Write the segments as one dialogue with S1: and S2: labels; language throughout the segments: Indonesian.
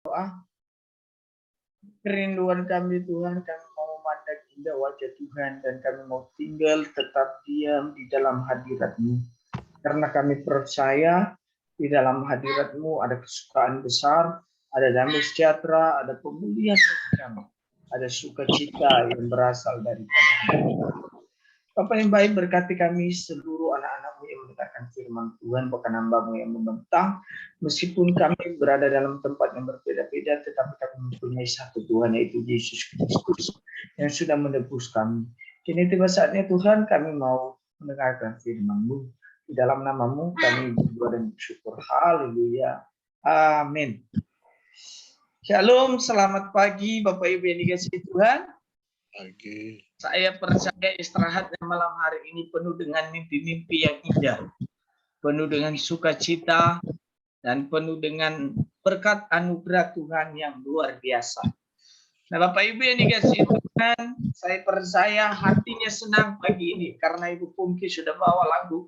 S1: Doa. Kerinduan kami Tuhan, kami mau memandang indah wajah Tuhan dan kami mau tinggal tetap diam di dalam hadirat-Mu. Karena kami percaya di dalam hadirat-Mu ada kesukaan besar, ada damai sejahtera, ada pemulihan bagi kami, ada sukacita yang berasal dari Tuhan. Bapak yang baik, berkati kami seluruh anak-anak-Mu yang mendengarkan firman Tuhan, bahkan hamba-Mu yang membentang. Meskipun kami berada dalam tempat yang berbeda-beda, tetapi kami mempunyai satu Tuhan, yaitu Yesus Kristus, yang sudah menebus kami. Kini tiba saatnya Tuhan, kami mau mendengarkan firman-Mu. Di dalam nama-Mu kami berdoa dan bersyukur. Haleluya. Amin. Shalom, selamat pagi Bapak Ibu yang dikasihi Tuhan.
S2: Pagi.
S1: Saya percaya istirahatnya malam hari ini penuh dengan mimpi-mimpi yang indah, penuh dengan sukacita, dan penuh dengan berkat anugerah Tuhan yang luar biasa. Nah, Bapak Ibu yang dikasihi Tuhan, saya percaya hatinya senang pagi ini karena Ibu Pungki sudah bawa lagu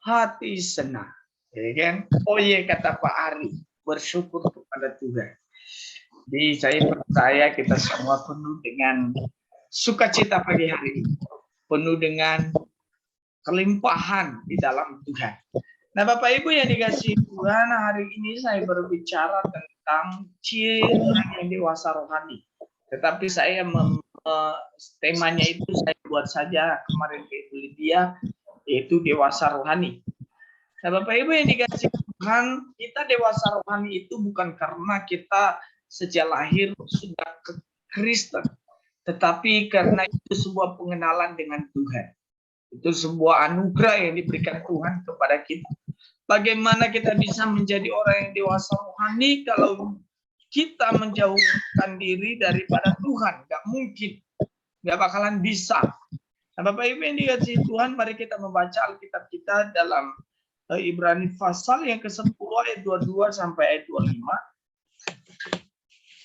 S1: Hati Senang. Ya kan? Oh iya, kata Pak Ari, bersyukur kepada Tuhan. Jadi saya percaya kita semua penuh dengan sukacita pagi hari ini, penuh dengan kelimpahan di dalam Tuhan. Nah, Bapak Ibu yang dikasihi Tuhan, hari ini saya berbicara tentang ciri orang yang dewasa rohani. Tetapi saya temanya itu saya buat saja kemarin ke Ibu Lydia, yaitu dewasa rohani. Nah, Bapak Ibu yang dikasihi Tuhan, kita dewasa rohani itu bukan karena kita sejak lahir sudah Kristen, tetapi karena itu sebuah pengenalan dengan Tuhan. Itu sebuah anugerah yang diberikan Tuhan kepada kita. Bagaimana kita bisa menjadi orang yang dewasa rohani kalau kita menjauhkan diri daripada Tuhan? Gak mungkin, gak bakalan bisa. Nah, Bapak Ibu yang dikasihi Tuhan, mari kita membaca Alkitab kita dalam Ibrani pasal yang ke-10 ayat 22 sampai ayat 25.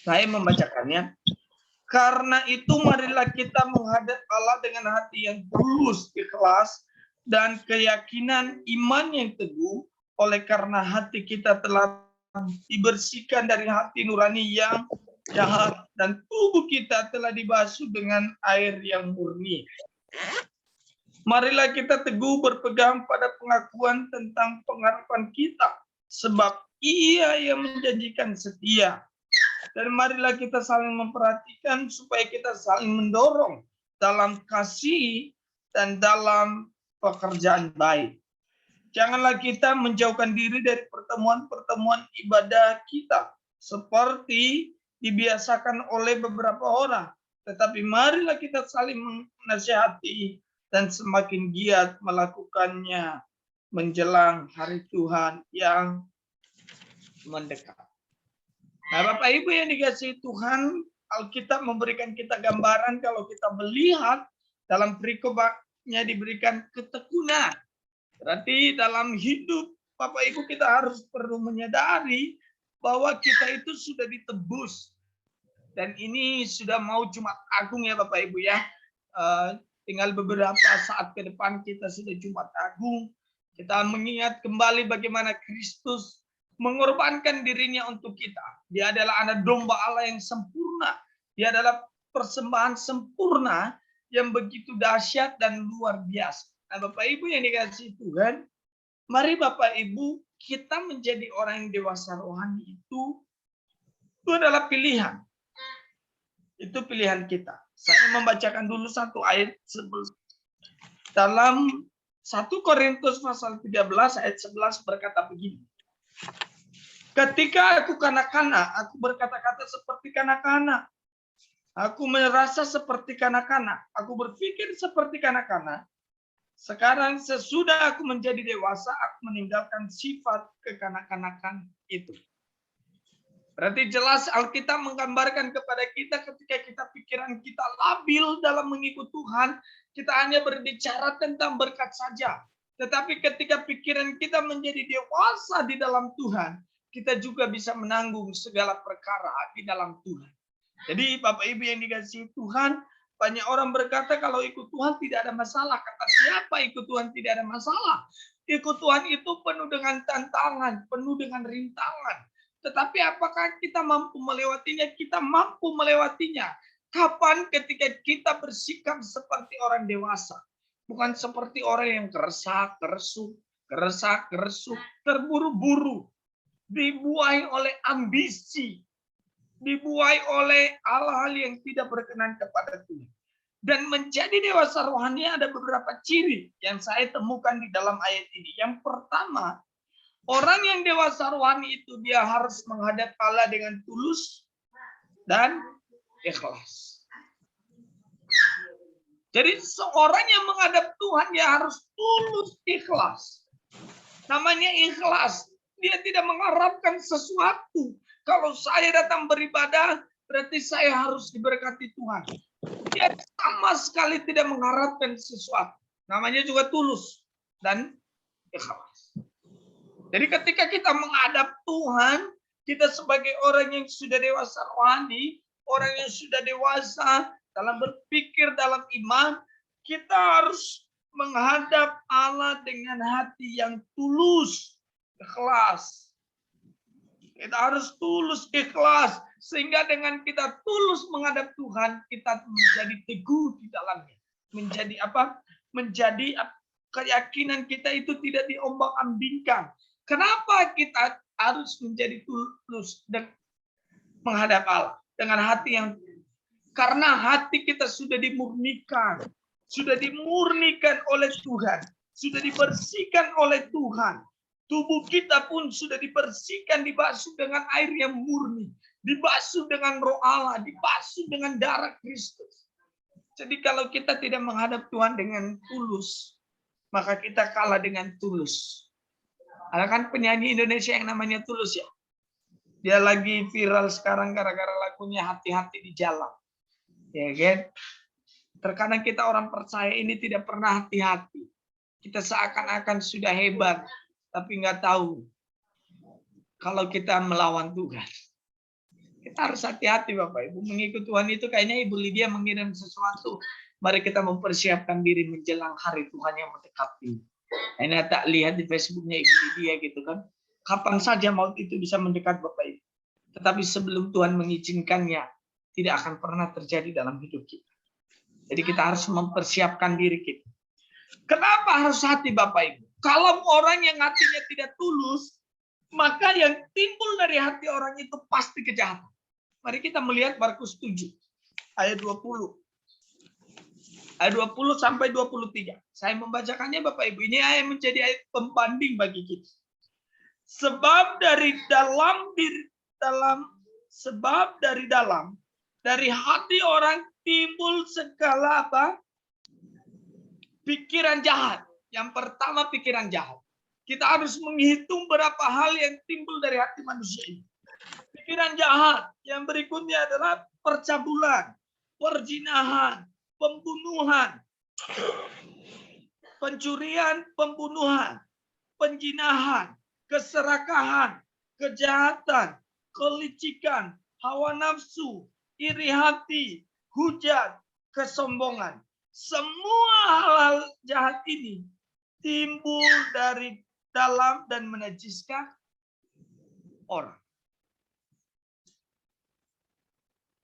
S1: Saya membacakannya. Karena itu marilah kita menghadap Allah dengan hati yang tulus, ikhlas, dan keyakinan iman yang teguh, oleh karena hati kita telah dibersihkan dari hati nurani yang jahat, dan tubuh kita telah dibasuh dengan air yang murni. Marilah kita teguh berpegang pada pengakuan tentang pengharapan kita, sebab Ia yang menjanjikan setia. Dan marilah kita saling memperhatikan supaya kita saling mendorong dalam kasih dan dalam pekerjaan baik. Janganlah kita menjauhkan diri dari pertemuan-pertemuan ibadah kita seperti dibiasakan oleh beberapa orang. Tetapi marilah kita saling menasihati dan semakin giat melakukannya menjelang hari Tuhan yang mendekat. Nah, Bapak Ibu yang dikasihi Tuhan, Alkitab memberikan kita gambaran kalau kita melihat dalam perikopnya diberikan ketekunan. Berarti dalam hidup Bapak Ibu kita harus perlu menyadari bahwa kita itu sudah ditebus. Dan ini sudah mau Jumat Agung ya Bapak Ibu ya. Tinggal beberapa saat ke depan kita sudah Jumat Agung. Kita mengingat kembali bagaimana Kristus mengorbankan dirinya untuk kita. Dia adalah anak domba Allah yang sempurna. Dia adalah persembahan sempurna yang begitu dahsyat dan luar biasa. Nah, Bapak Ibu yang dikasihi Tuhan, mari Bapak Ibu kita menjadi orang yang dewasa rohani itu adalah pilihan. Itu pilihan kita. Saya membacakan dulu satu ayat dalam 1 Korintus pasal 13 ayat 11 berkata begini. Ketika aku kanak-kanak, aku berkata-kata seperti kanak-kanak. Aku merasa seperti kanak-kanak. Aku berpikir seperti kanak-kanak. Sekarang sesudah aku menjadi dewasa, aku meninggalkan sifat kekanak-kanakan itu. Berarti jelas Alkitab menggambarkan kepada kita ketika kita pikiran kita labil dalam mengikut Tuhan, kita hanya berbicara tentang berkat saja. Tetapi ketika pikiran kita menjadi dewasa di dalam Tuhan, kita juga bisa menanggung segala perkara di dalam Tuhan. Jadi Bapak Ibu yang dikasihi Tuhan, banyak orang berkata kalau ikut Tuhan tidak ada masalah. Kata siapa ikut Tuhan tidak ada masalah? Ikut Tuhan itu penuh dengan tantangan, penuh dengan rintangan. Tetapi apakah kita mampu melewatinya? Kita mampu melewatinya. Kapan? Ketika kita bersikap seperti orang dewasa. Bukan seperti orang yang keresak-keresuk, terburu-buru, dibuai oleh ambisi, dibuai oleh hal-hal yang tidak berkenan kepada Tuhan. Dan menjadi dewasa rohani ada beberapa ciri yang saya temukan di dalam ayat ini. Yang pertama, orang yang dewasa rohani itu dia harus menghadap Allah dengan tulus dan ikhlas. Jadi seorang yang menghadap Tuhan dia harus tulus ikhlas. Namanya ikhlas. Dia tidak mengharapkan sesuatu. Kalau saya datang beribadah, berarti saya harus diberkati Tuhan. Dia sama sekali tidak mengharapkan sesuatu. Namanya juga tulus dan ikhlas. Jadi ketika kita menghadap Tuhan, kita sebagai orang yang sudah dewasa rohani, orang yang sudah dewasa dalam berpikir, dalam iman, kita harus menghadap Allah dengan hati yang tulus, ikhlas. Kita harus tulus, ikhlas. Sehingga dengan kita tulus menghadap Tuhan, kita menjadi teguh di dalamnya. Menjadi apa? Menjadi keyakinan kita itu tidak diombang-ambingkan. Kenapa kita harus menjadi tulus dan menghadap Allah dengan hati yang, karena hati kita sudah dimurnikan oleh Tuhan, sudah dibersihkan oleh Tuhan. Tubuh kita pun sudah dibersihkan, dibasuh dengan air yang murni, dibasuh dengan roh Allah, dibasuh dengan darah Kristus. Jadi kalau kita tidak menghadap Tuhan dengan tulus, maka kita kalah dengan tulus. Ada kan penyanyi Indonesia yang namanya Tulus ya. Dia lagi viral sekarang gara-gara lagunya Hati-hati di Jalan. Ya kan? Terkadang kita orang percaya ini tidak pernah hati-hati. Kita seakan-akan sudah hebat, tapi nggak tahu kalau kita melawan Tuhan. Kita harus hati-hati Bapak Ibu. Mengikut Tuhan itu kayaknya Ibu Lydia mengirim sesuatu. Mari kita mempersiapkan diri menjelang hari Tuhan yang mendekati. Ini tak lihat di Facebooknya Ibu Lydia gitu kan. Kapan saja maut itu bisa mendekat Bapak Ibu. Tetapi sebelum Tuhan mengizinkannya, tidak akan pernah terjadi dalam hidup kita. Jadi kita harus mempersiapkan diri kita. Kenapa harus hati Bapak Ibu? Kalau orang yang hatinya tidak tulus, maka yang timbul dari hati orang itu pasti kejahatan. Mari kita melihat Markus 7 ayat 20. Ayat 20 sampai 23. Saya membacakannya Bapak Ibu. Ini ayat menjadi ayat pembanding bagi kita. Sebab dari dalam dari hati orang timbul segala apa? Pikiran jahat. Yang pertama pikiran jahat. Kita harus menghitung berapa hal yang timbul dari hati manusia ini. Pikiran jahat. Yang berikutnya adalah percabulan, perzinahan, pembunuhan, pencurian, pembunuhan, penjinahan, keserakahan, kejahatan, kelicikan, hawa nafsu, iri hati, hujat, kesombongan. Semua hal-hal jahat ini timbul dari dalam dan menajiskan orang.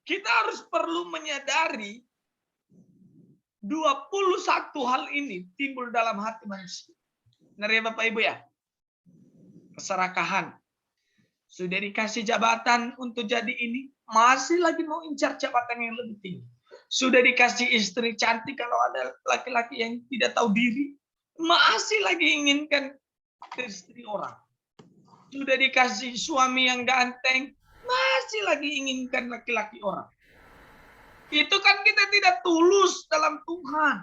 S1: Kita harus perlu menyadari 21 hal ini timbul dalam hati manusia. Benar ya Bapak Ibu ya? Keserakahan. Sudah dikasih jabatan untuk jadi ini, masih lagi mau incar jabatan yang lebih tinggi. Sudah dikasih istri cantik, kalau ada laki-laki yang tidak tahu diri, masih lagi inginkan istri orang. Sudah dikasih suami yang ganteng, masih lagi inginkan laki-laki orang. Itu kan kita tidak tulus dalam Tuhan.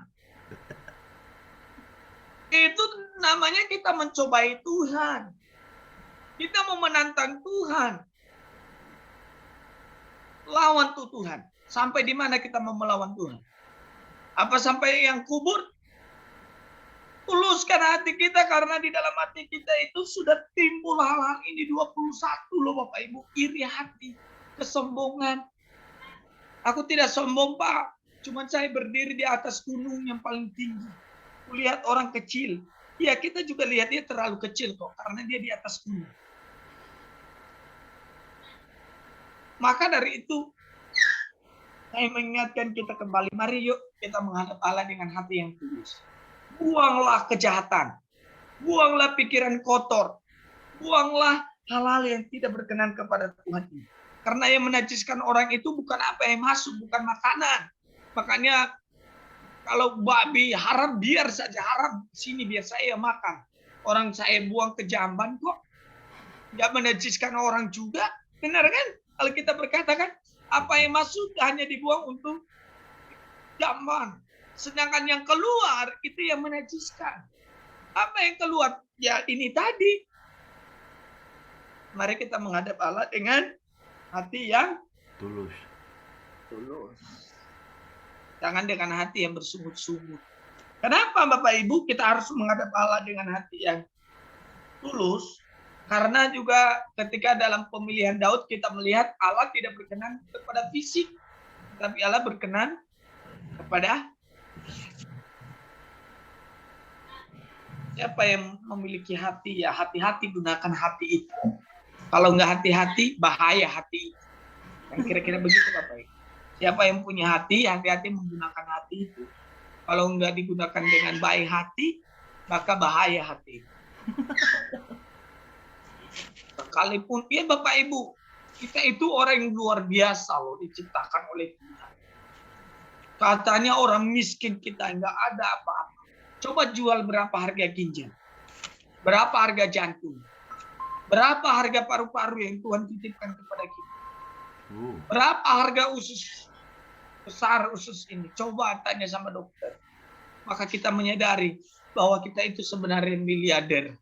S1: Itu namanya kita mencobai Tuhan. Kita mau menantang Tuhan. Lawan tuh Tuhan. Sampai di mana kita mau melawan Tuhan? Apa sampai yang kubur? Tuluskan hati kita, karena di dalam hati kita itu sudah timbul hal-hal ini 21 loh Bapak Ibu. Iri hati, kesombongan. Aku tidak sombong Pak. Cuman saya berdiri di atas gunung yang paling tinggi. Melihat orang kecil. Ya kita juga lihat dia terlalu kecil kok. Karena dia di atas gunung. Maka dari itu, saya mengingatkan kita kembali, mari yuk kita menghadap Allah dengan hati yang tulus. Buanglah kejahatan, buanglah pikiran kotor, buanglah hal-hal yang tidak berkenan kepada Tuhan ini. Karena yang menajiskan orang itu bukan apa yang masuk, bukan makanan. Makanya kalau babi haram, biar saja haram. Sini biar saya makan. Orang saya buang ke jamban kok. Nggak menajiskan orang juga. Benar kan? Kalau kita berkata kan, apa yang masuk hanya dibuang untuk jamban. Sedangkan yang keluar itu yang menajiskan. Apa yang keluar? Ya ini tadi. Mari kita menghadap Allah dengan hati yang
S2: tulus.
S1: Jangan dengan hati yang bersungut-sungut. Kenapa Bapak Ibu kita harus menghadap Allah dengan hati yang tulus? Karena juga ketika dalam pemilihan Daud kita melihat Allah tidak berkenan kepada fisik, tapi Allah berkenan kepada siapa yang memiliki hati, ya hati-hati gunakan hati itu. Kalau nggak hati-hati, bahaya hati. Kan kira-kira begitu Bapak Ibu. Siapa yang punya hati, hati-hati menggunakan hati itu. Kalau nggak digunakan dengan baik hati, maka bahaya hati. Sekalipun, ya Bapak Ibu, kita itu orang yang luar biasa loh, diciptakan oleh Tuhan. Katanya orang miskin kita nggak ada apa-apa. Coba jual berapa harga ginjal? Berapa harga jantung? Berapa harga paru-paru yang Tuhan titipkan kepada kita? Berapa harga usus besar usus ini? Coba tanya sama dokter. Maka kita menyadari bahwa kita itu sebenarnya miliarder,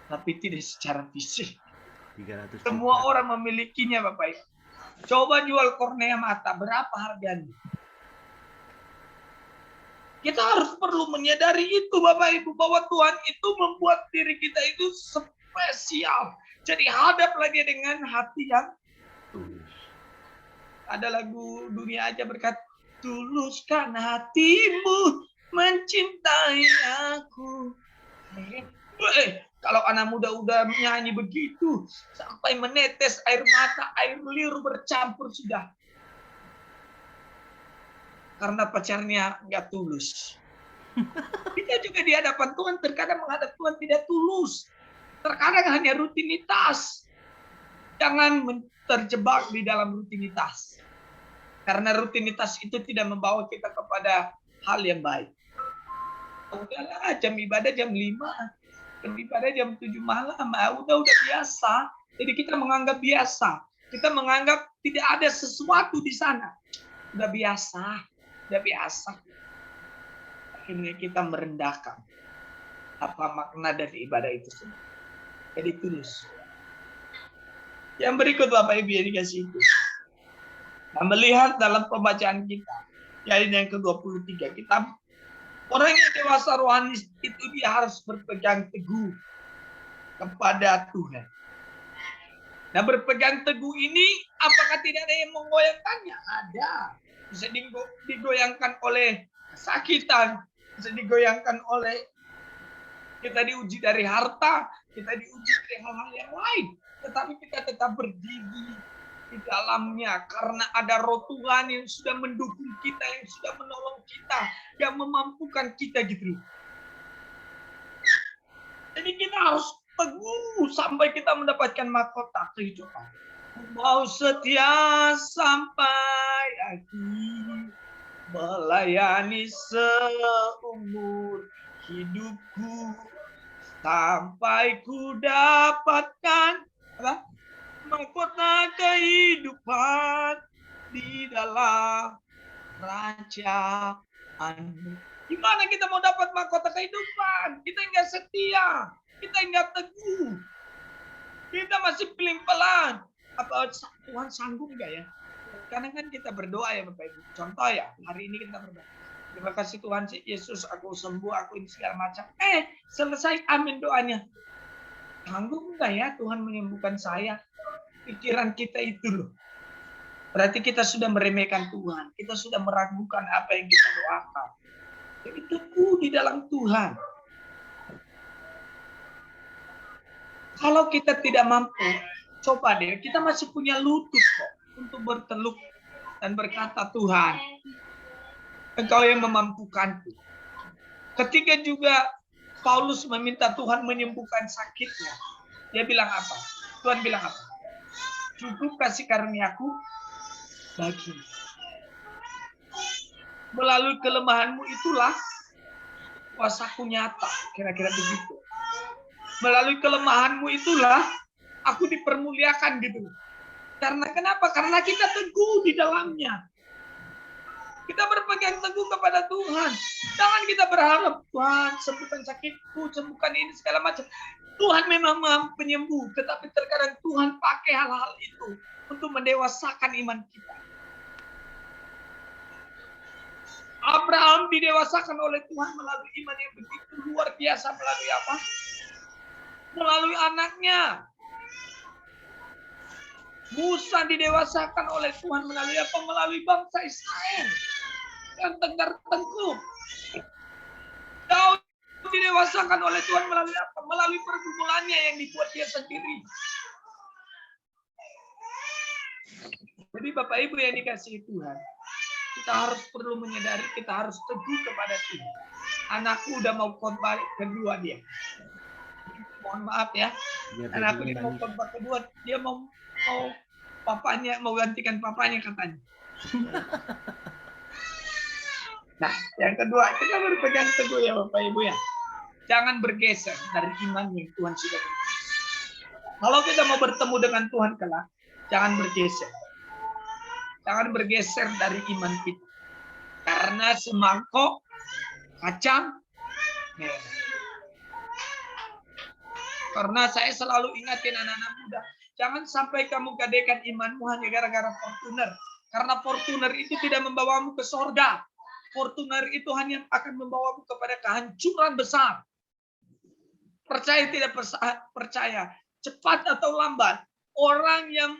S1: tapi tidak secara fisik.
S2: 300
S1: Semua
S2: juta.
S1: orang memilikinya Bapak Ibu. Coba jual kornea mata, berapa harganya? Kita harus perlu menyadari itu Bapak Ibu, bahwa Tuhan itu membuat diri kita itu spesial. Jadi hadaplah dia dengan hati yang
S2: tulus.
S1: Ada lagu Dunia Aja berkata, tuluskan hatimu mencintai aku. Kalau anak muda udah nyanyi begitu, sampai menetes air mata, air liur bercampur sudah. Karena pacarnya nggak tulus. Kita juga di hadapan Tuhan terkadang menghadap Tuhan tidak tulus. Terkadang hanya rutinitas. Jangan terjebak di dalam rutinitas. Karena rutinitas itu tidak membawa kita kepada hal yang baik. Udahlah, jam ibadah jam 5. Jam ibadah jam 7 malam. Udah biasa. Jadi kita menganggap biasa. Kita menganggap tidak ada sesuatu di sana. Udah biasa. Akhirnya kita merendahkan apa makna dari ibadah itu semua. Jadi tulus. Yang berikut Bapak Ibu yang dikasih itu. Nah, melihat dalam pembacaan kita, yaitu yang ke-23, kita orang yang dewasa rohani itu dia harus berpegang teguh kepada Tuhan. Nah, berpegang teguh ini apakah tidak ada yang menggoyangkannya? Ada. Bisa digoyangkan oleh kesakitan, bisa digoyangkan oleh kita diuji dari harta, kita diuji dari hal-hal yang lain. Tetapi kita tetap berdiri di dalamnya karena ada roh Tuhan yang sudah mendukung kita, yang sudah menolong kita, yang memampukan kita gitu. Jadi kita harus teguh sampai kita mendapatkan mahkota kehidupan. Mau setia sampai akhir, melayani seumur hidupku, sampai ku dapatkan mahkota kehidupan di dalam kerajaan-Mu. Gimana kita mau dapat mahkota kehidupan? Kita enggak setia, kita enggak teguh, kita masih pelin-pelan. Apa Tuhan sanggup enggak ya? Karena kan kita berdoa ya Bapak Ibu. Contoh ya, hari ini kita berdoa. Terima kasih Tuhan Yesus, aku sembuh, aku ini segala macam. Selesai, amin doanya. Sanggup enggak ya Tuhan menyembuhkan saya? Pikiran kita itu loh. Berarti kita sudah meremehkan Tuhan. Kita sudah meragukan apa yang kita doakan. Jadi teguh di dalam Tuhan. Kalau kita tidak mampu, coba deh, kita masih punya lutut kok. untuk berteluk dan berkata, Tuhan, Engkau yang memampukanku. Ketika juga Paulus meminta Tuhan menyembuhkan sakitnya, dia bilang apa? Tuhan bilang apa? Cukup kasih karuniaku bagimu. Melalui kelemahanmu itulah kuasaku nyata. Kira-kira begitu. Melalui kelemahanmu itulah aku dipermuliakan gitu. Karena kenapa? Karena kita teguh di dalamnya. Kita berpegang teguh kepada Tuhan. Jangan kita berharap, Tuhan sembuhkan sakitku, sembuhkan ini segala macam. Tuhan memang maha penyembuh, tetapi terkadang Tuhan pakai hal-hal itu untuk mendewasakan iman kita. Abraham didewasakan oleh Tuhan melalui iman yang begitu luar biasa. Melalui apa? Melalui anaknya. Musa didewasakan oleh Tuhan melalui apa? Melalui bangsa Israel yang tegar tengkuk. Daud didewasakan oleh Tuhan melalui apa? Melalui pergumulannya yang dibuat dia sendiri. Jadi Bapak Ibu yang dikasihi Tuhan, kita harus perlu menyadari, kita harus teguh kepada Tuhan. Anakku udah mau khotbah kedua dia. Mohon maaf ya. Anakku dia mau khotbah kedua, dia mau papanya, mau gantikan papanya katanya. Nah, yang kedua, kita berpegang teguh ya Bapak Ibu ya. Jangan bergeser dari iman yang Tuhan sudah berikan. Kalau kita mau bertemu dengan Tuhan kelak, jangan bergeser. Jangan bergeser dari iman kita. Karena semangkok kacang merah. Karena saya selalu ingatin anak-anak muda, jangan sampai kamu gadekan imanmu hanya gara-gara Fortuner. Karena Fortuner itu tidak membawamu ke sorga. Fortuner itu hanya akan membawamu kepada kehancuran besar. Percaya tidak percaya, cepat atau lambat, orang yang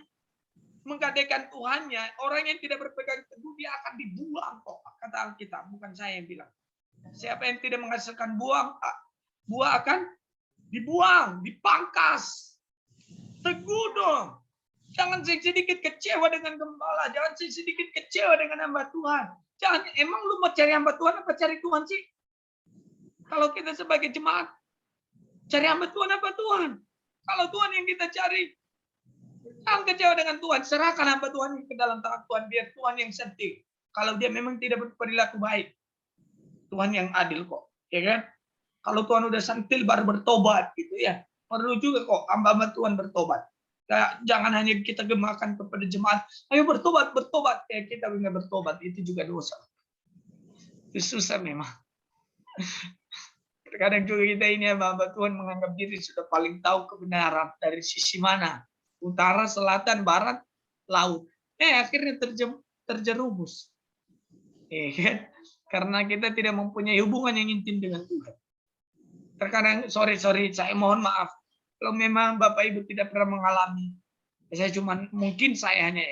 S1: menggadekan Tuhannya, orang yang tidak berpegang teguh, dia akan dibuang kok. Kata Alkitab, bukan saya yang bilang. Siapa yang tidak menghasilkan buah akan dibuang, dipangkas. Teguh dong. Jangan sedikit kecewa dengan gembala. Jangan sedikit kecewa dengan hamba Tuhan. Jangan, emang lu mau cari hamba Tuhan apa cari Tuhan sih? Kalau kita sebagai jemaat, cari hamba Tuhan apa Tuhan? Kalau Tuhan yang kita cari, jangan kecewa dengan Tuhan. Serahkan hamba Tuhan ke dalam tangan Tuhan. Biar Tuhan yang sentil. Kalau dia memang tidak berperilaku baik, Tuhan yang adil kok. Ya kan? Kalau Tuhan udah sentil baru bertobat gitu ya. Perlu juga kok hamba-hamba Tuhan bertobat. Jangan hanya kita gemakan kepada jemaat, ayo bertobat. Ya kita nggak bertobat, itu juga dosa. Itu susah memang. Terkadang juga kita ini hamba Tuhan menganggap diri sudah paling tahu kebenaran dari sisi mana. Utara, selatan, barat, laut. Akhirnya terjerumus. Kan? Karena kita tidak mempunyai hubungan yang intim dengan Tuhan. Terkadang, sorry, saya mohon maaf. Kalau memang Bapak Ibu tidak pernah mengalami, mungkin saya hanya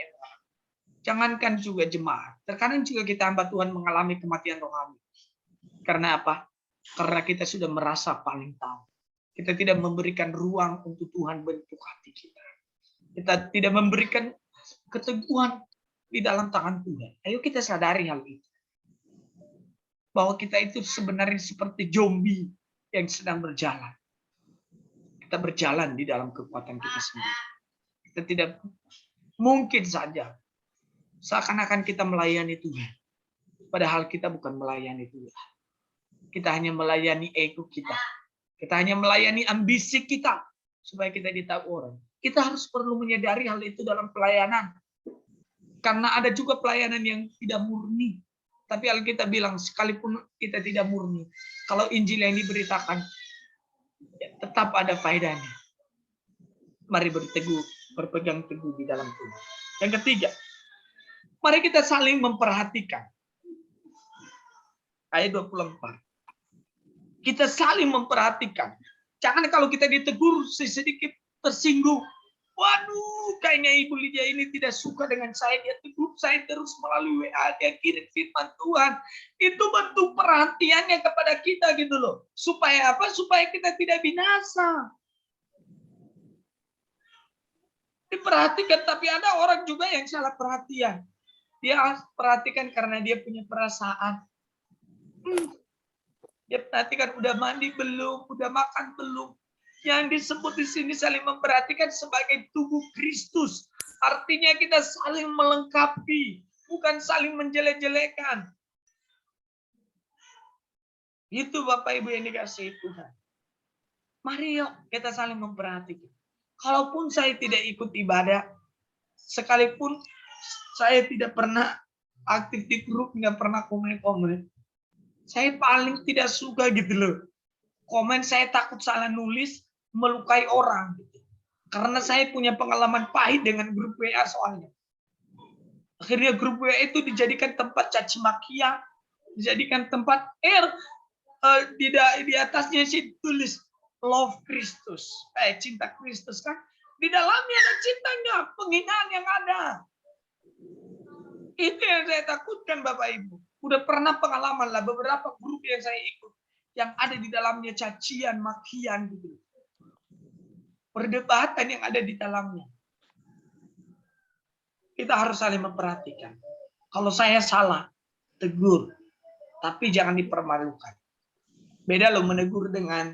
S1: jangankan juga jemaat. Terkadang juga kita hamba Tuhan mengalami kematian rohani. Karena apa? Karena kita sudah merasa paling tahu. Kita tidak memberikan ruang untuk Tuhan bentuk hati kita. Kita tidak memberikan keteguhan di dalam tangan Tuhan. Ayo kita sadari hal itu. Bahwa kita itu sebenarnya seperti zombie yang sedang berjalan. Kita berjalan di dalam kekuatan kita sendiri. Kita tidak mungkin saja seakan-akan kita melayani Tuhan. Padahal kita bukan melayani Tuhan. Kita hanya melayani ego kita. Kita hanya melayani ambisi kita. Supaya kita ditahu orang. Kita harus perlu menyadari hal itu dalam pelayanan. Karena ada juga pelayanan yang tidak murni. Tapi Alkitab bilang, sekalipun kita tidak murni. Kalau Injil yang diberitakan, tetap ada faedahnya. Mari berpegang teguh di dalam Tuhan. Yang ketiga, mari kita saling memperhatikan. Ayat 24. Kita saling memperhatikan. Jangan kalau kita ditegur sedikit tersinggung. Waduh, kayaknya Ibu Lydia ini tidak suka dengan saya. Dia tegur saya terus melalui WA. Dia kirim firman Tuhan. Itu bentuk perhatiannya kepada kita gitu loh. Supaya apa? Supaya kita tidak binasa. Diperhatikan, tapi ada orang juga yang salah perhatian. Dia perhatikan karena dia punya perasaan. Dia perhatikan udah mandi belum, udah makan belum. Yang disebut di sini saling memperhatikan sebagai tubuh Kristus. Artinya kita saling melengkapi, bukan saling menjelek-jelekan. Itu Bapak Ibu yang dikasihi Tuhan. Mari yuk kita saling memperhatikan. Kalaupun saya tidak ikut ibadah, sekalipun saya tidak pernah aktif di grup, nggak pernah komen-komen. Saya paling tidak suka gitu loh. Komen saya takut salah nulis, melukai orang. Gitu. Karena saya punya pengalaman pahit dengan grup WA soalnya. Akhirnya grup WA itu dijadikan tempat caci makian, dijadikan tempat di atasnya sih tulis love Kristus, cinta Kristus kan. Di dalamnya ada cintanya, penghinaan yang ada. Itu yang saya takutkan Bapak Ibu. Udah pernah pengalaman lah beberapa grup yang saya ikut. Yang ada di dalamnya cacian, makian gitu. Perdebatan yang ada di dalamnya. Kita harus saling memperhatikan. Kalau saya salah, tegur. Tapi jangan dipermalukan. Beda loh menegur dengan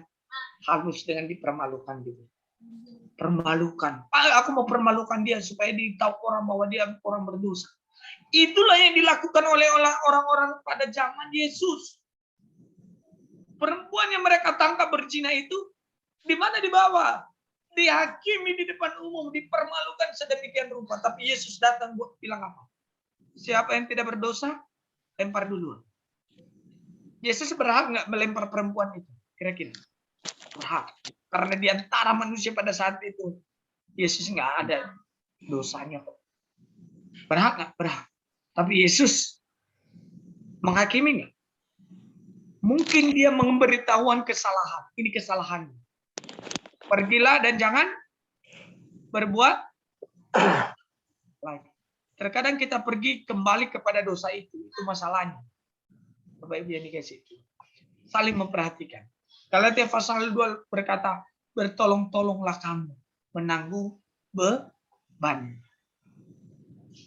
S1: halus dengan dipermalukan gitu. Permalukan. Aku mau permalukan dia supaya ditahu orang bahwa dia orang berdosa. Itulah yang dilakukan oleh orang-orang pada zaman Yesus. Perempuan yang mereka tangkap berzina itu di mana dibawa? Dihakimi di depan umum, dipermalukan sedemikian rupa. Tapi Yesus datang buat bilang apa? Siapa yang tidak berdosa, lempar dulu. Yesus berhak nggak melempar perempuan itu? Kira-kira berhak. Karena di antara manusia pada saat itu, Yesus nggak ada dosanya. Berhak nggak? Berhak. Tapi Yesus menghakimi nggak? Mungkin dia memberitahuan kesalahan. Ini kesalahan. Pergilah dan jangan berbuat lagi. Terkadang kita pergi kembali kepada dosa itu masalahnya. Bapak Ibu yang dikasih itu. Saling memperhatikan. Galatia pasal 2 berkata, bertolong-tolonglah kamu menanggung beban.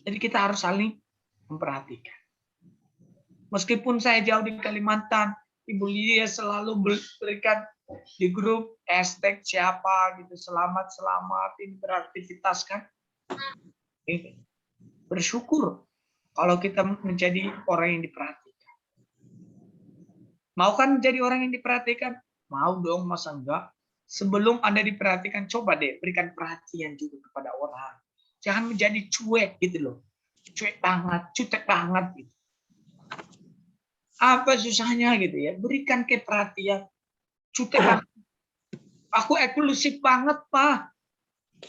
S1: Jadi kita harus saling memperhatikan. Meskipun saya jauh di Kalimantan, Ibu Lydia selalu berikan di grup hashtag siapa gitu, selamat ini beraktivitas kan. Bersyukur kalau kita menjadi orang yang diperhatikan. Mau kan menjadi orang yang diperhatikan? Mau dong, masa enggak? Sebelum Anda diperhatikan, coba deh berikan perhatian juga kepada orang. Jangan menjadi cuek gitu loh. Cuek banget, cutek banget gitu. Apa susahnya gitu ya? Berikan ke perhatian. Cutek banget. Aku eksklusif banget, Pak.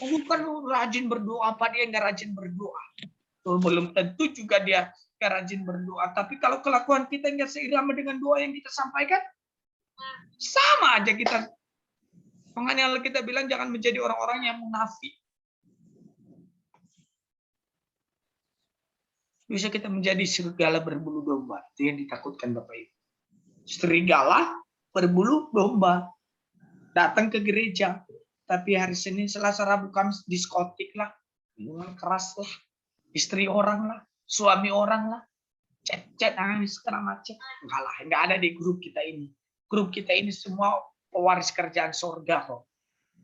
S1: Aku kan rajin berdoa, Pak. Dia nggak rajin berdoa. Belum tentu juga dia nggak rajin berdoa. Tapi kalau kelakuan kita nggak seirama dengan doa yang kita sampaikan, sama aja kita. Makanya kita bilang jangan menjadi orang-orang yang munafik. Bisa kita menjadi serigala berbulu domba. Itu yang ditakutkan Bapak Ibu. Serigala berbulu domba. Datang ke gereja. Tapi hari Senin, Selasa, Rabu, Kamis diskotik lah. Minuman keras lah. Istri orang lah. Suami orang lah. Chat-chat, segala macam. Enggak lah, enggak ada di grup kita ini. Grup kita ini semua pewaris kerjaan sorga kok.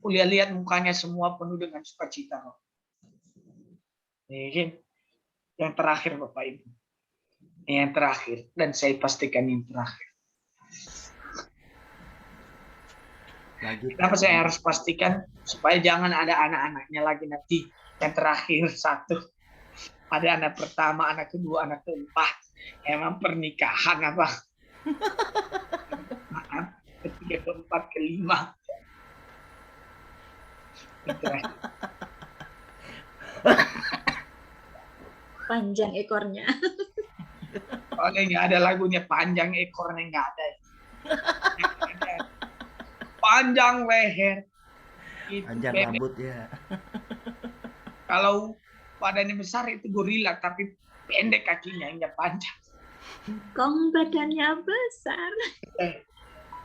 S1: Kuliah lihat mukanya semua penuh dengan sukacita kok. Yang terakhir Bapak Ibu. Yang terakhir. Dan saya pastikan yang terakhir. Kenapa saya harus pastikan? Supaya jangan ada anak-anaknya lagi nanti. Yang terakhir satu. Ada anak pertama, anak kedua, anak keempat. Emang pernikahan apa? Ketiga, keempat, kelima.
S3: Panjang ekornya.
S1: Soalnya nggak ada lagunya panjang ekornya, nggak ada. Panjang leher.
S2: Panjang rambut ya.
S1: Kalau badannya besar itu gorila, tapi pendek kakinya, nggak panjang.
S3: Kong badannya besar.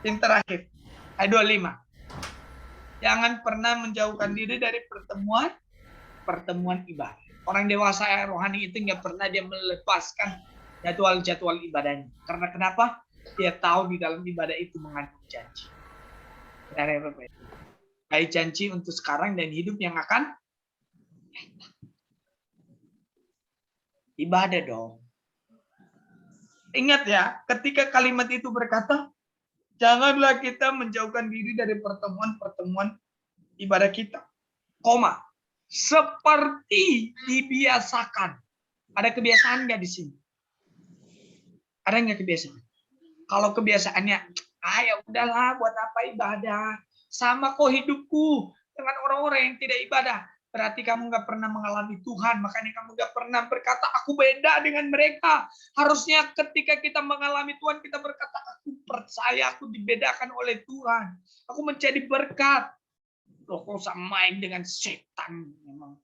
S1: Yang terakhir, ayat 25. Jangan pernah menjauhkan diri dari pertemuan pertemuan ibadah. Orang dewasa rohani itu nggak pernah dia melepaskan jadwal-jadwal ibadahnya. Karena kenapa? Dia tahu di dalam ibadah itu mengandung janji. Baik janji untuk sekarang dan hidup yang akan ibadah dong. Ingat ya, ketika kalimat itu berkata, janganlah kita menjauhkan diri dari pertemuan-pertemuan ibadah kita. Koma. Seperti dibiasakan. Ada kebiasaan nggak di sini? Ada nggak kebiasaan? Kalau kebiasaannya, ya udahlah, buat apa ibadah? Sama kok hidupku dengan orang-orang yang tidak ibadah. Berarti kamu nggak pernah mengalami Tuhan, makanya kamu nggak pernah berkata, aku beda dengan mereka. Harusnya ketika kita mengalami Tuhan, kita berkata, aku percaya, aku dibedakan oleh Tuhan. Aku menjadi berkat. Loh, kok sama main dengan setan? Memang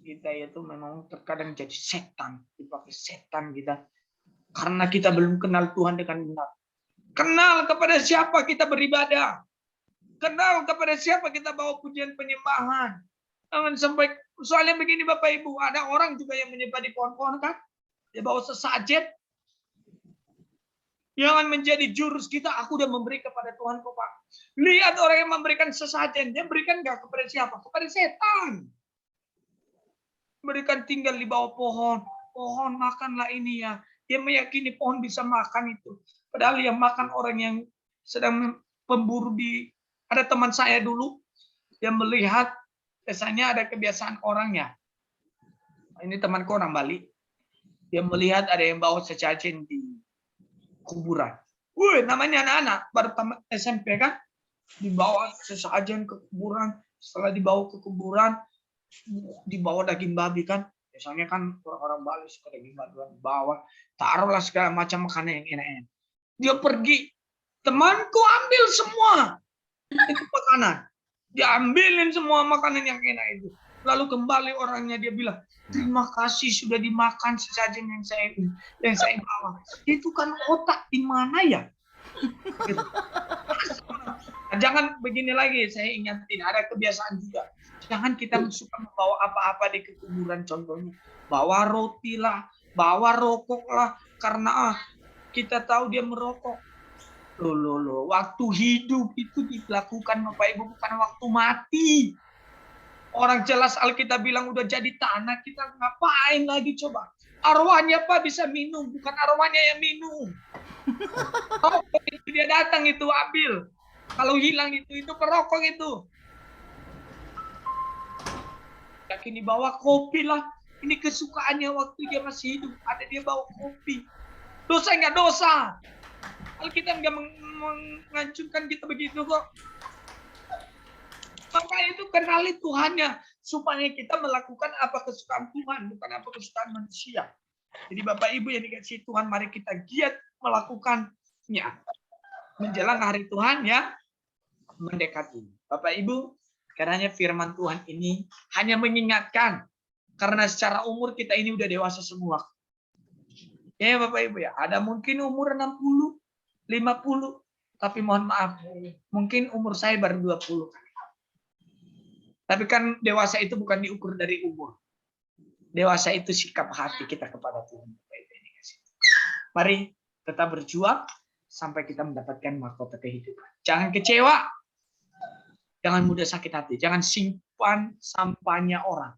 S1: kita itu memang terkadang jadi setan, dipakai setan kita. Karena kita belum kenal Tuhan dengan benar. Kenal kepada siapa kita beribadah. Kenal kepada siapa kita bawa pujian penyembahan. Jangan sampai, soalnya begini Bapak Ibu, ada orang juga yang menyembah di pohon-pohon kan? Dia bawa sesajen. Jangan menjadi jurus kita, aku udah memberi kepada Tuhan kok Pak. Lihat orang yang memberikan sesajen, dia berikan nggak kepada siapa? Kepada setan. Berikan tinggal di bawah pohon. Pohon makanlah ini ya. Dia meyakini pohon bisa makan itu. Padahal yang makan orang yang sedang pemburu di... Ada teman saya dulu, dia melihat, biasanya ada kebiasaan orangnya. Ini temanku orang Bali. Dia melihat ada yang bawa sesajen di kuburan. Wih, namanya anak-anak, baru tamat SMP kan? Dibawa sesajen ke kuburan. Setelah dibawa ke kuburan, dibawa daging babi kan? Biasanya kan orang-orang Bali suka daging babi dibawa. Taruhlah segala macam makanan yang enak-enak. Dia pergi. Temanku ambil semua. Itu makanan. Diambilin semua makanan yang enak itu. Lalu kembali orangnya dia bilang, terima kasih sudah dimakan sesajen yang saya bawa. Itu kan otak di mana ya? Gitu. Jangan begini lagi, saya ingatin ada kebiasaan juga. Jangan kita suka membawa apa-apa di kuburan contohnya. Bawa roti lah, bawa rokok lah, karena kita tahu dia merokok. Loh, waktu hidup itu dilakukan Bapak Ibu, bukan waktu mati. Orang jelas Alkitab bilang udah jadi tanah, kita ngapain lagi coba? Arwahnya Pak bisa minum, bukan arwahnya yang minum. Oh, itu dia datang itu ambil. Kalau hilang itu perokok itu. Yakin dibawa kopi lah. Ini kesukaannya waktu dia masih hidup. Ada dia bawa kopi. Dosa nggak dosa? Alkitab nggak mengancurkan kita begitu kok. Maka itu kenali Tuhannya. Supaya kita melakukan apa kesukaan Tuhan. Bukan apa kesukaan manusia. Jadi Bapak Ibu yang dikasih Tuhan, mari kita giat melakukannya. Menjelang hari Tuhan ya mendekati. Bapak Ibu, karena firman Tuhan ini hanya mengingatkan. Karena secara umur kita ini udah dewasa semua. Ya Bapak Ibu ya, ada mungkin umur 60, 50, tapi mohon maaf, mungkin umur saya baru 20. Tapi kan dewasa itu bukan diukur dari umur. Dewasa itu sikap hati kita kepada Tuhan. Mari tetap berjuang sampai kita mendapatkan mahkota kehidupan. Jangan kecewa. Jangan mudah sakit hati. Jangan simpan sampahnya orang.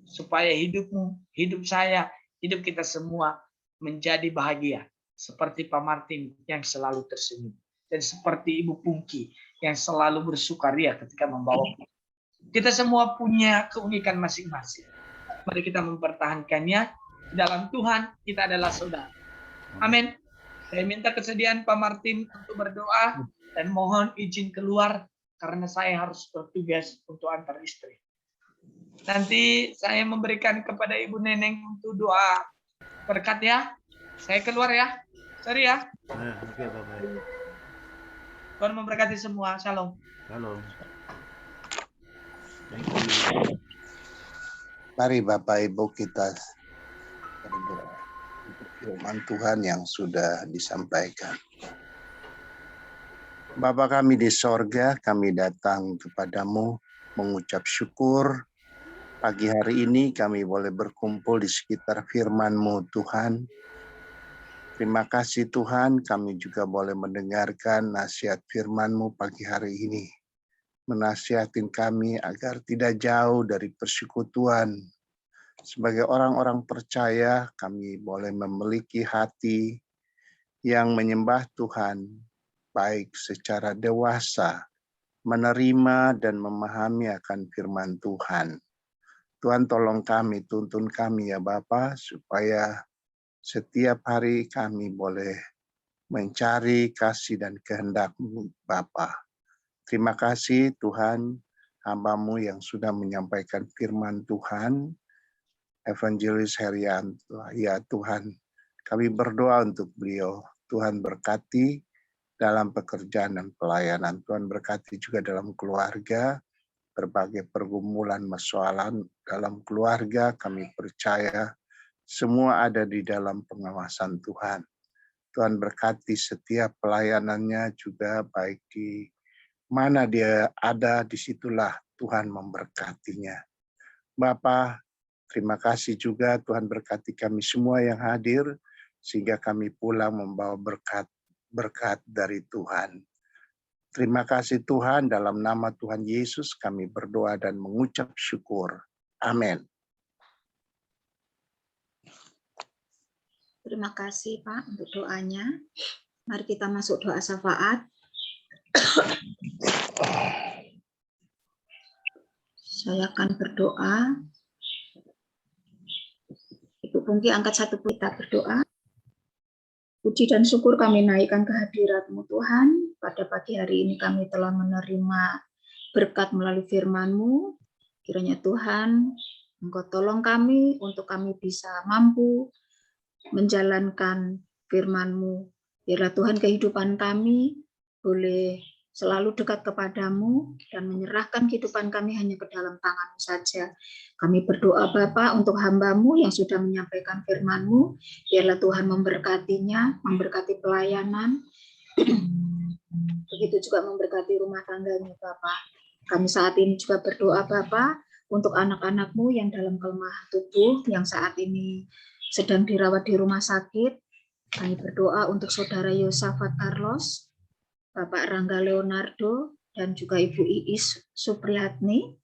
S1: Supaya hidupmu, hidup saya, hidup kita semua menjadi bahagia. Seperti Pak Martin yang selalu tersenyum. Dan seperti Ibu Pungki yang selalu bersukaria ketika membawa. Kita semua punya keunikan masing-masing. Mari kita mempertahankannya. Dalam Tuhan kita adalah saudara. Amin. Saya minta kesediaan Pak Martin untuk berdoa. Dan mohon izin keluar. Karena saya harus bertugas untuk antar istri. Nanti saya memberikan kepada Ibu Neneng untuk doa berkat ya. Saya keluar ya. Sorry ya.
S2: Oke, Bapak.
S1: Tuhan memberkati semua. Shalom.
S2: Shalom.
S4: Mari Bapak Ibu kita berdoa untuk firman Tuhan yang sudah disampaikan. Bapa kami di sorga, kami datang kepadamu mengucap syukur Pagi hari ini kami boleh berkumpul di sekitar firman-Mu, Tuhan. Terima kasih Tuhan, kami juga boleh mendengarkan nasihat firman-Mu pagi hari ini. Menasihatin kami agar tidak jauh dari persekutuan. Sebagai orang-orang percaya, kami boleh memiliki hati yang menyembah Tuhan, baik secara dewasa, menerima dan memahami akan firman Tuhan. Tuhan tolong kami, tuntun kami ya Bapa, supaya setiap hari kami boleh mencari kasih dan kehendak-Mu Bapa. Terima kasih Tuhan, hamba-Mu yang sudah menyampaikan firman Tuhan, Evangelis Herianto. Ya Tuhan, kami berdoa untuk beliau. Tuhan berkati dalam pekerjaan dan pelayanan. Tuhan berkati juga dalam keluarga, berbagai pergumulan, masalah dalam keluarga, kami percaya semua ada di dalam pengawasan Tuhan. Tuhan berkati setiap pelayanannya juga, baik di mana dia ada, disitulah Tuhan memberkatinya. Bapa, terima kasih juga Tuhan berkati kami semua yang hadir, sehingga kami pulang membawa berkat dari Tuhan. Terima kasih Tuhan, dalam nama Tuhan Yesus kami berdoa dan mengucap syukur. Amin.
S3: Terima kasih Pak untuk doanya. Mari kita masuk doa syafaat. Saya akan berdoa. Ibu Pungki angkat satu, kita berdoa. Puji dan syukur kami naikkan kehadirat-Mu Tuhan. Pada pagi hari ini kami telah menerima berkat melalui firman-Mu. Kiranya Tuhan, Engkau tolong kami untuk kami bisa mampu menjalankan firman-Mu. Biarlah Tuhan kehidupan kami boleh selalu dekat kepadamu dan menyerahkan kehidupan kami hanya ke dalam tangan-Mu saja. Kami berdoa Bapa untuk hamba-Mu yang sudah menyampaikan firman-Mu, biarlah Tuhan memberkatinya, memberkati pelayanan, begitu juga memberkati rumah tangganya Bapa. Kami saat ini juga berdoa Bapa untuk anak-anak-Mu yang dalam kelemahan tubuh, yang saat ini sedang dirawat di rumah sakit. Kami berdoa untuk Saudara Yosafat Carlos, Bapak Rangga Leonardo, dan juga Ibu Iis Supriyatni,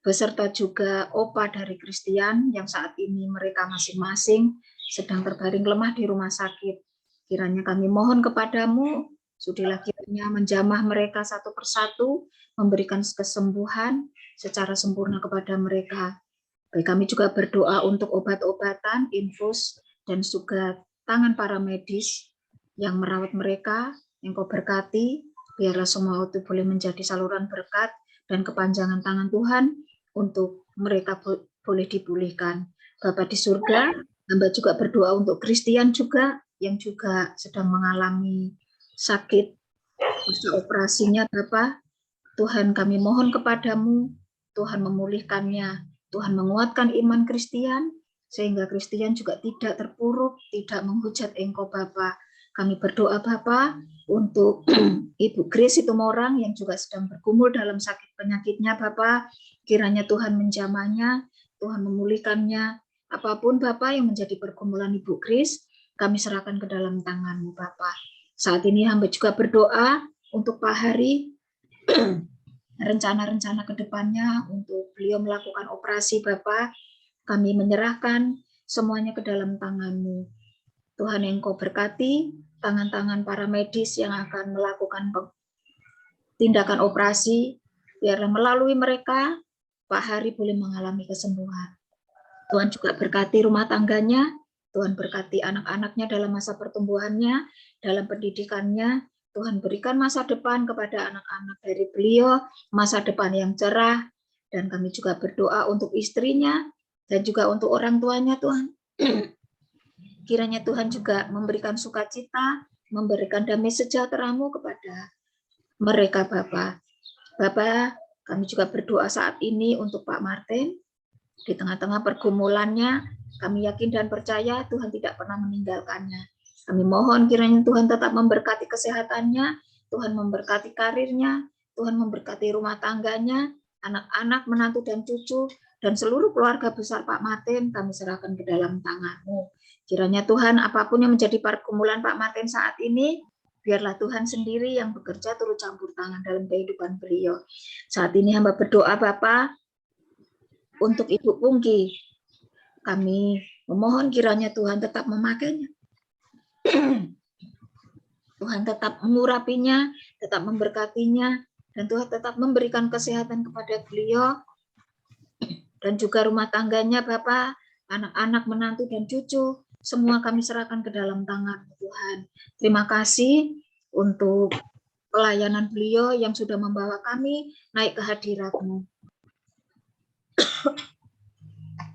S3: beserta juga Opa dari Christian yang saat ini mereka masing-masing sedang terbaring lemah di rumah sakit. Kiranya kami mohon kepadamu, sudilah kiranya menjamah mereka satu persatu, memberikan kesembuhan secara sempurna kepada mereka. Baik, kami juga berdoa untuk obat-obatan, infus, dan juga tangan para medis yang merawat mereka, yang Kau berkati, biarlah semua itu boleh menjadi saluran berkat dan kepanjangan tangan Tuhan untuk mereka boleh dipulihkan. Bapa di surga, hamba juga berdoa untuk Christian juga, yang juga sedang mengalami sakit, usaha operasinya Bapa. Tuhan kami mohon kepadamu, Tuhan memulihkannya, Tuhan menguatkan iman Christian, sehingga Christian juga tidak terpuruk, tidak menghujat Engkau Bapa. Kami berdoa Bapa untuk Ibu Grace Situmorang yang juga sedang bergumul dalam sakit penyakitnya Bapa. Kiranya Tuhan menjamahnya, Tuhan memulihkannya. Apapun Bapa yang menjadi pergumulan Ibu Grace, kami serahkan ke dalam tangan-Mu Bapa. Saat ini hamba juga berdoa untuk Pak Hari, rencana-rencana ke depannya untuk beliau melakukan operasi Bapa. Kami menyerahkan semuanya ke dalam tangan-Mu. Tuhan yang Kau berkati, tangan-tangan para medis yang akan melakukan tindakan operasi, biarlah melalui mereka, Pak Hari boleh mengalami kesembuhan. Tuhan juga berkati rumah tangganya, Tuhan berkati anak-anaknya dalam masa pertumbuhannya, dalam pendidikannya. Tuhan berikan masa depan kepada anak-anak dari beliau, masa depan yang cerah, dan kami juga berdoa untuk istrinya, dan juga untuk orang tuanya Tuhan. Kiranya Tuhan juga memberikan sukacita, memberikan damai sejahtera-Mu kepada mereka Bapa. Bapa, kami juga berdoa saat ini untuk Pak Martin. Di tengah-tengah pergumulannya, kami yakin dan percaya Tuhan tidak pernah meninggalkannya. Kami mohon kiranya Tuhan tetap memberkati kesehatannya, Tuhan memberkati karirnya, Tuhan memberkati rumah tangganya, anak-anak, menantu dan cucu, dan seluruh keluarga besar Pak Martin kami serahkan ke dalam tangan-Mu. Kiranya Tuhan, apapun yang menjadi pergumulan Pak Martin saat ini, biarlah Tuhan sendiri yang bekerja turut campur tangan dalam kehidupan beliau. Saat ini hamba berdoa Bapak untuk Ibu Pungki. Kami memohon kiranya Tuhan tetap memakainya. Tuhan tetap mengurapinya, tetap memberkatinya, dan Tuhan tetap memberikan kesehatan kepada beliau, dan juga rumah tangganya Bapak, anak-anak, menantu, dan cucu, semua kami serahkan ke dalam tangan Tuhan. Terima kasih untuk pelayanan beliau yang sudah membawa kami naik ke hadirat-Mu.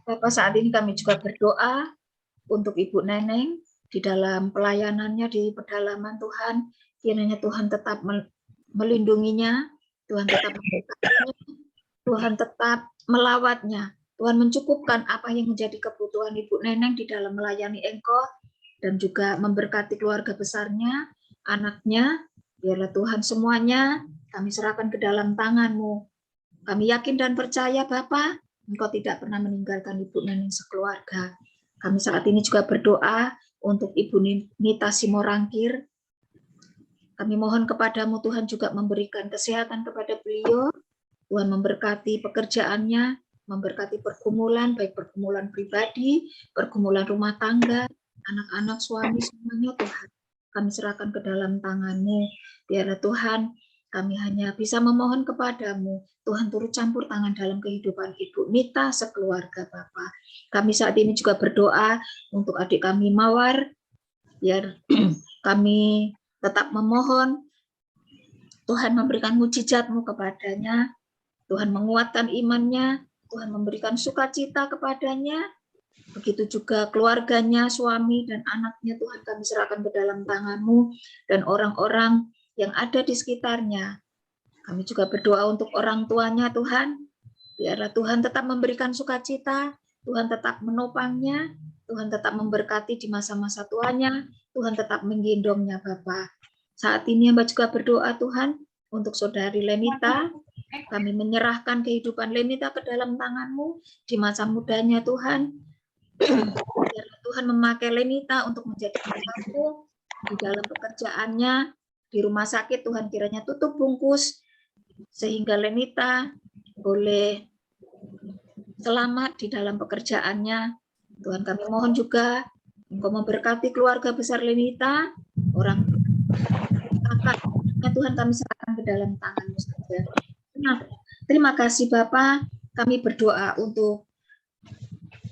S3: Bapak, saat ini kami juga berdoa untuk Ibu Neneng di dalam pelayanannya di pedalaman Tuhan. Kiranya Tuhan tetap melindunginya, Tuhan tetap memberkatinya, Tuhan tetap melawatnya, Tuhan mencukupkan apa yang menjadi kebutuhan Ibu Neneng di dalam melayani Engkau, dan juga memberkati keluarga besarnya, anaknya. Biarlah Tuhan semuanya kami serahkan ke dalam tangan-Mu. Kami yakin dan percaya Bapa, Engkau tidak pernah meninggalkan Ibu Neneng sekeluarga. Kami saat ini juga berdoa untuk Ibu Nita Simorangkir. Kami mohon kepadamu Tuhan juga memberikan kesehatan kepada beliau. Tuhan memberkati pekerjaannya, memberkati pergumulan, baik pergumulan pribadi, pergumulan rumah tangga, anak-anak, suami, semuanya Tuhan. Kami serahkan ke dalam tangan-Mu. Biarlah Tuhan, kami hanya bisa memohon kepadamu, Tuhan turut campur tangan dalam kehidupan Ibu Nita sekeluarga Bapa. Kami saat ini juga berdoa untuk adik kami Mawar, biar kami tetap memohon Tuhan memberikan mujizat-Mu kepadanya, Tuhan menguatkan imannya, Tuhan memberikan sukacita kepadanya. Begitu juga keluarganya, suami dan anaknya, Tuhan kami serahkan ke dalam tangan-Mu, dan orang-orang yang ada di sekitarnya. Kami juga berdoa untuk orang tuanya Tuhan, biarlah Tuhan tetap memberikan sukacita, Tuhan tetap menopangnya, Tuhan tetap memberkati di masa-masa tuanya, Tuhan tetap menggendongnya Bapa. Saat ini hamba juga berdoa Tuhan untuk saudari Lenita. Kami menyerahkan kehidupan Lenita ke dalam tangan-Mu di masa mudanya Tuhan. Biarlah Tuhan memakai Lenita untuk menjadi pembantu di dalam pekerjaannya di rumah sakit. Tuhan kiranya tutup bungkus sehingga Lenita boleh selamat di dalam pekerjaannya. Tuhan kami mohon juga Engkau memberkati keluarga besar Lenita, orang kakaknya Tuhan kami serahkan ke dalam tangan-Mu saja. Terima kasih Bapak, kami berdoa untuk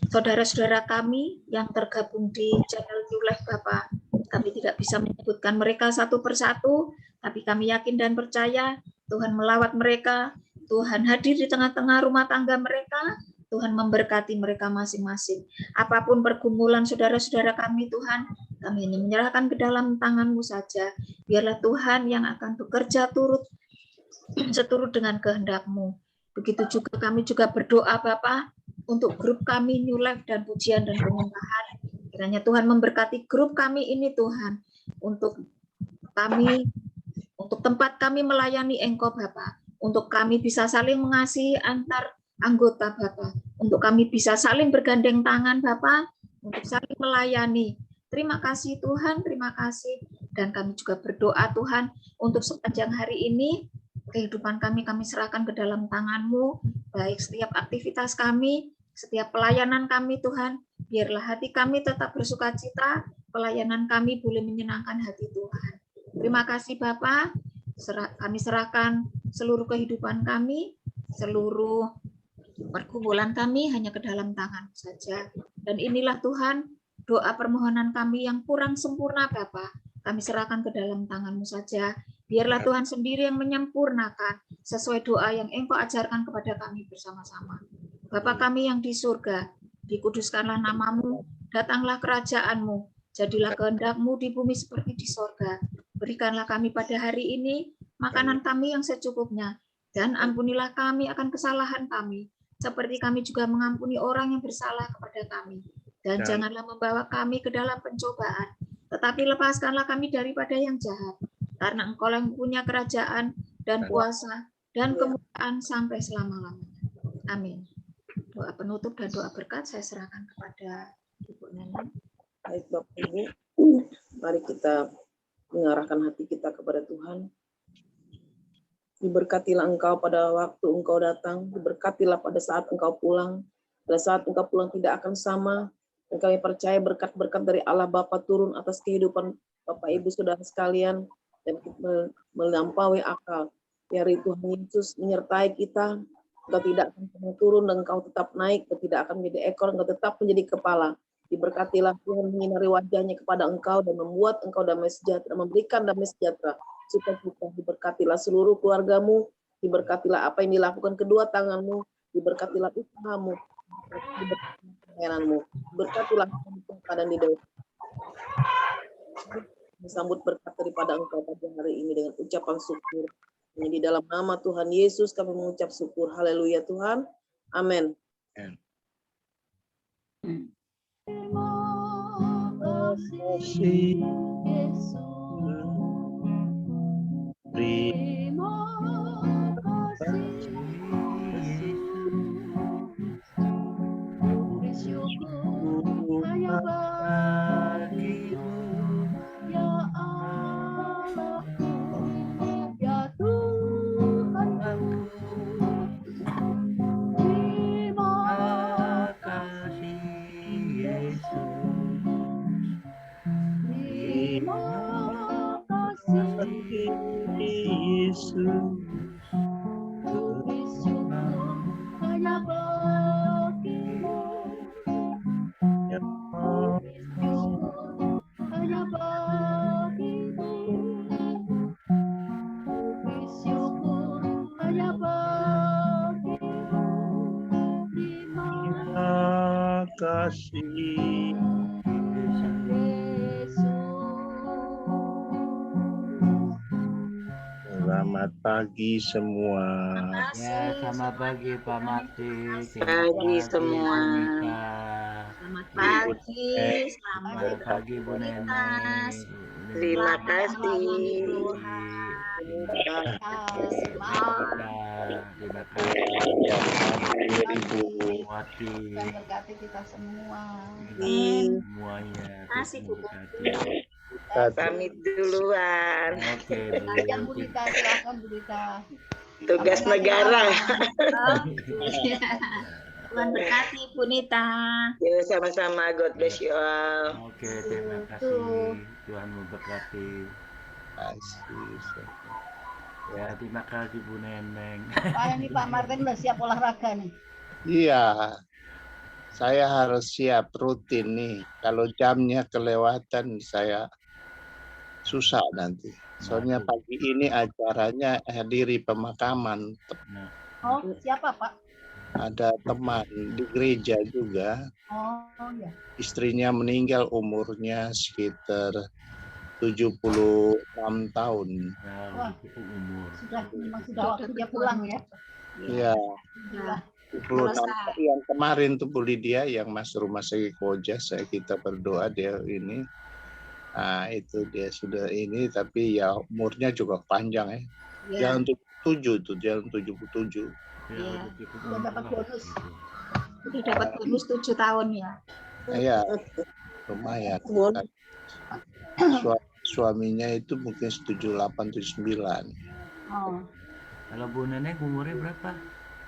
S3: saudara-saudara kami yang tergabung di channel New Life Bapak. Kami tidak bisa menyebutkan mereka satu persatu, tapi kami yakin dan percaya Tuhan melawat mereka, Tuhan hadir di tengah-tengah rumah tangga mereka, Tuhan memberkati mereka masing-masing. Apapun pergumulan saudara-saudara kami Tuhan, kami hanya menyerahkan ke dalam tangan-Mu saja. Biarlah Tuhan yang akan bekerja seturut dengan kehendak-Mu. Begitu juga kami juga berdoa Bapak untuk grup kami New Life dan Pujian dan Penyembahan. Kiranya Tuhan memberkati grup kami ini Tuhan, untuk kami, untuk tempat kami melayani Engkau Bapak, untuk kami bisa saling mengasihi antar anggota Bapak, untuk kami bisa saling bergandeng tangan Bapak, untuk saling melayani. Terima kasih Tuhan, terima kasih. Dan kami juga berdoa Tuhan untuk sepanjang hari ini, kehidupan kami serahkan ke dalam tangan-Mu, baik setiap aktivitas kami, setiap pelayanan kami Tuhan, biarlah hati kami tetap bersukacita, pelayanan kami boleh menyenangkan hati Tuhan. Terima kasih Bapak, kami serahkan seluruh kehidupan kami, seluruh pergumulan kami hanya ke dalam tangan saja. Dan inilah Tuhan, doa permohonan kami yang kurang sempurna Bapak, kami serahkan ke dalam tangan-Mu saja. Biarlah Tuhan sendiri yang menyempurnakan sesuai doa yang Engkau ajarkan kepada kami bersama-sama. Bapa kami yang di surga, dikuduskanlah nama-Mu, datanglah kerajaan-Mu, jadilah kehendak-Mu di bumi seperti di surga. Berikanlah kami pada hari ini makanan kami yang secukupnya, dan ampunilah kami akan kesalahan kami, seperti kami juga mengampuni orang yang bersalah kepada kami. Dan janganlah membawa kami ke dalam pencobaan, tetapi lepaskanlah kami daripada yang jahat. Karena Engkau yang punya kerajaan dan kuasa dan kemuliaan sampai selama-lamanya. Amin. Doa penutup dan doa berkat saya serahkan kepada Ibu Neneng.
S5: Baik Bapak Ibu, mari kita mengarahkan hati kita kepada Tuhan. Diberkatilah Engkau pada waktu Engkau datang, diberkatilah pada saat Engkau pulang. Pada saat Engkau pulang tidak akan sama. Dan kami percaya berkat-berkat dari Allah Bapa turun atas kehidupan Bapak Ibu Saudara sekalian dan melampaui akal. Biar Tuhan Yesus menyertai kita. Engkau tidak akan pernah turun dan Engkau tetap naik, Engkau tidak akan menjadi ekor, Engkau tetap menjadi kepala. Diberkatilah Tuhan menyinari wajahnya kepada Engkau dan membuat Engkau damai sejahtera, memberikan damai sejahtera. Sukacita, diberkatilah seluruh keluargamu, diberkatilah apa yang dilakukan kedua tanganmu, diberkatilah usahamu, diberkatilah pelayananmu, diberkatilah keadaan di desa. Disambut berkat daripada Engkau pada hari ini dengan ucapan syukur. Di dalam nama Tuhan Yesus kami mengucap syukur. Haleluya Tuhan. Amin.
S6: Terima kasih Yesus. Terima kasih bersyukur hanya bagimu ya Allahku ya Tuhanku. Terima
S2: kasih Yesus.
S6: Terima kasih
S1: Yesus.
S6: bersyukur hanya bagimu. Bersyukur hanya bagimu. Bersyukur hanya bagimu. Terima
S1: Kasih. Selamat pagi semua.
S2: Ya, selamat pagi Pak Marti.
S5: Pagi semua.
S3: Selamat pagi,
S2: Selamat pagi Bu Neneng.
S5: Terima kasih.
S2: Terima kasih.
S1: Ibu.
S2: Wati.
S6: Tuhan berkati kita semua.
S2: Semuanya.
S3: Kasih, Bu.
S5: Pamit duluan.
S2: Oke, Bu.
S6: Silakan Bu Dita, silakan Bu Dita.
S5: Tugas negara.
S3: Tuhan berkati Bu Nita.
S5: Ya, sama-sama. God bless you all.
S2: Oke, terima kasih. Tuhan memberkati. Ya, terima kasih Bu Neneng.
S6: Pak ini Pak Martin udah siap olahraga nih.
S4: Iya, saya harus siap rutin nih. Kalau jamnya kelewatan saya susah nanti. Soalnya pagi ini acaranya hadiri pemakaman.
S6: Oh, siapa Pak?
S4: Ada teman di gereja juga.
S6: Oh ya.
S4: Istrinya meninggal umurnya sekitar 76 tahun.
S2: Wah, cukup umur.
S6: Memang sudah waktu dia pulang ya.
S4: Iya.
S3: Ya.
S4: 76 yang kemarin tuh Bu Lydia yang masuk rumah sakit Koja, kita berdoa dia ini. Nah, itu dia sudah ini, tapi ya umurnya juga panjang ya. Jalan 77 tuh, jalan 77.
S6: Iya. Udah dapat bonus.
S3: Udah dapat bonus 7 tahun ya.
S4: Iya, lumayan. Suaminya itu mungkin 78, 79.
S6: Oh.
S2: Kalau Bu Neneng umurnya berapa?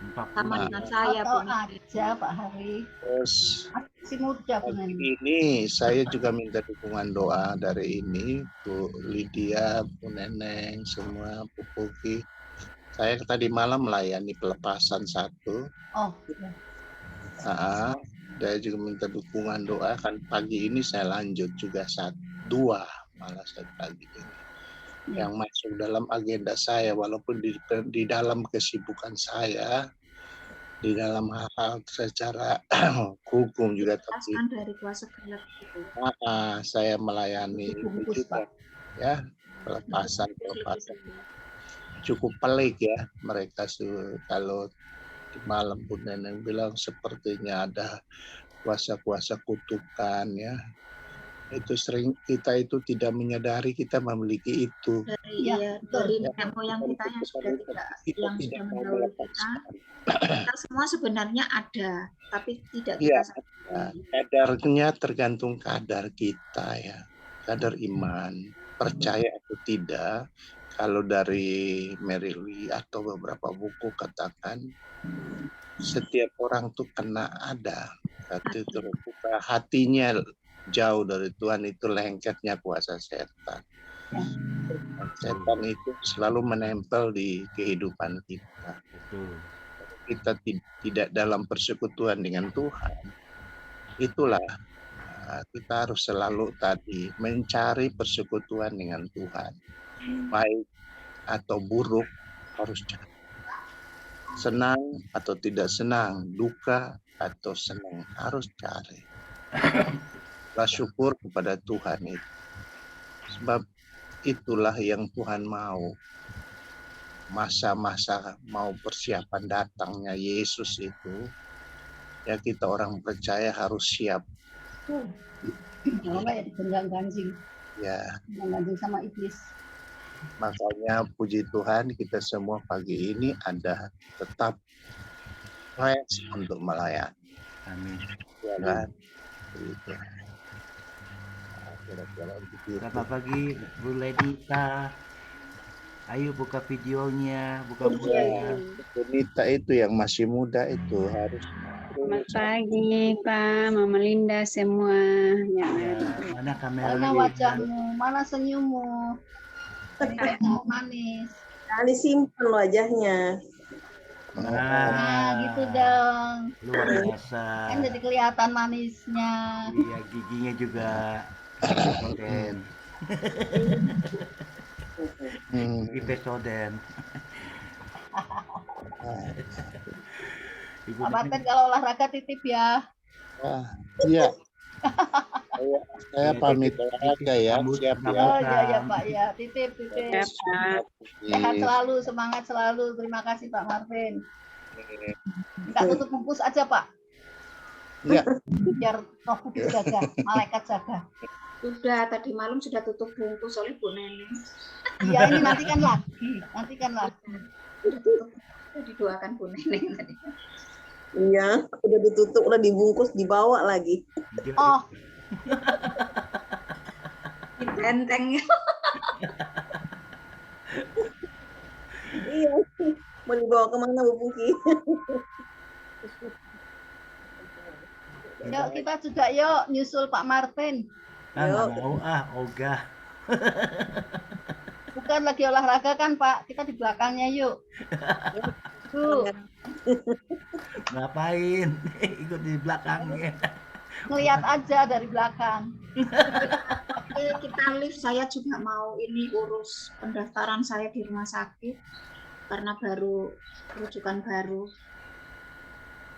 S2: 40.
S3: Sama dengan saya
S6: Atau
S3: Bu.
S6: aja Pak Hari.
S4: Terus
S6: Masih muda Bu Neneng.
S4: ini saya juga minta dukungan doa dari ini Bu Lydia, Bu Neneng, semua Bu Puki. Saya tadi malam melayani pelepasan 1.
S6: Oh.
S4: Nah, saya juga minta dukungan doa kan pagi ini saya lanjut juga 2 malah saat pagi ini. Yang masuk dalam agenda saya walaupun di dalam kesibukan saya di dalam hal secara hukum juga tapi
S3: dari kuasa gelap itu.
S4: saya melayani itu juga ya pelepasan cukup pelik ya mereka kalau di malam pun Neneng bilang sepertinya ada kuasa-kuasa kutukan ya itu sering kita itu tidak menyadari kita memiliki itu.
S6: Iya,
S3: Dari
S6: betul.
S3: nenek moyang kita yang sudah tidak
S4: Kita
S3: yang
S4: tidak
S3: sudah
S4: mau
S3: mendahului kita,
S4: melepaskan.
S3: kita semua sebenarnya ada, tapi tidak
S4: Iya,
S3: kita sadari.
S4: kadarnya tergantung kadar kita ya, kadar iman, percaya atau tidak. Kalau dari Mary Lee atau beberapa buku katakan setiap orang tuh kena ada, itu terbuka hatinya jauh dari Tuhan, itu lengketnya kuasa setan. Setan itu selalu menempel di kehidupan kita.
S2: Betul.
S4: Kita tidak dalam persekutuan dengan Tuhan, itulah kita harus selalu tadi mencari persekutuan dengan Tuhan, baik atau buruk harus cari, senang atau tidak senang, duka atau senang harus cari. Lah syukur kepada Tuhan itu, sebab itulah yang Tuhan mau. Masa-masa mau persiapan datangnya Yesus itu, ya kita orang percaya harus siap.
S6: Kalau nggak ya digonjang-ganjing.
S4: Ya,
S6: Ganjing sama iblis.
S4: makanya puji Tuhan kita semua pagi ini ada tetap fresh untuk melayani.
S2: Amin.
S4: Ya kan? Begitu. Kira-kira begitu.
S2: Selamat pagi Bu Ledita. Ayo buka videonya, buka buka.
S4: Wanita itu yang masih muda itu harus
S7: Selamat pagi Pak, Mama Linda semua.
S2: Ya, mana kamera?
S6: Mana wajahmu? Mana senyummu? Wajahmu manis.
S5: Kali simpen wajahnya.
S6: Nah, gitu dong.
S2: Luar biasa.
S6: Kan jadi kelihatan manisnya.
S2: Iya, giginya juga Soden. Soden. Ibu
S6: Pak Martin kalau olahraga titip ya.
S4: Iya. Saya pamit olahraga ya. Siap ya.
S6: Oh iya Pak ya, titip.
S7: Ya Pak.
S6: Sehat selalu, semangat selalu. Terima kasih Pak Martin. Minta tutup bungkus aja Pak.
S4: Ya.
S6: Biar Roh Kudus jaga, malaikat jaga.
S3: Sudah tadi malam sudah tutup bungkus oleh Bu Neneng.
S6: Iya ini nantikan lagi.
S3: Sudah didoakan Bu Neneng tadi.
S5: Iya, udah ditutup, udah dibungkus, dibawa lagi.
S6: Oh,
S3: Di benteng.
S5: Iya, mau dibawa kemana Bu Pungki?
S6: yuk kita juga yuk nyusul Pak Martin.
S2: nggak mau ogah.
S6: Bukan lagi olahraga kan Pak, kita di belakangnya yuk. Tuh,
S2: Ngapain? Ikut di belakangnya.
S6: ngeliat aja dari belakang.
S3: Oke, kita live. Saya juga mau ini urus pendaftaran saya di rumah sakit karena baru rujukan baru.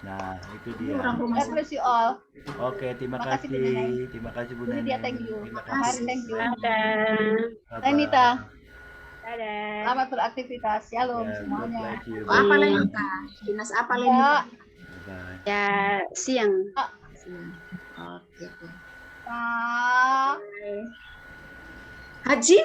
S2: Nah, itu
S3: Ini
S2: dia.
S3: orang rumah
S6: God
S3: sakit.
S6: bless you all.
S2: Oke, terima
S6: Terima kasih, Bu
S2: kasih.
S6: Neneng.
S2: Terima kasih Bu
S6: Bu Lydia,
S2: Neneng.
S6: thank you.
S2: Terima
S6: Pak Hari,
S2: kasih.
S6: thank you.
S7: Dadah.
S2: Bye-bye.
S6: Lenita,
S7: Dadah.
S6: selamat beraktivitas. Shalom
S2: Ya, God
S6: semuanya.
S2: bless you.
S3: Apa Lenita? Dinas apa Lenita?
S6: Ya,
S2: Bye.
S7: Ya siang.
S3: Oke.
S6: Pak.
S3: Haji,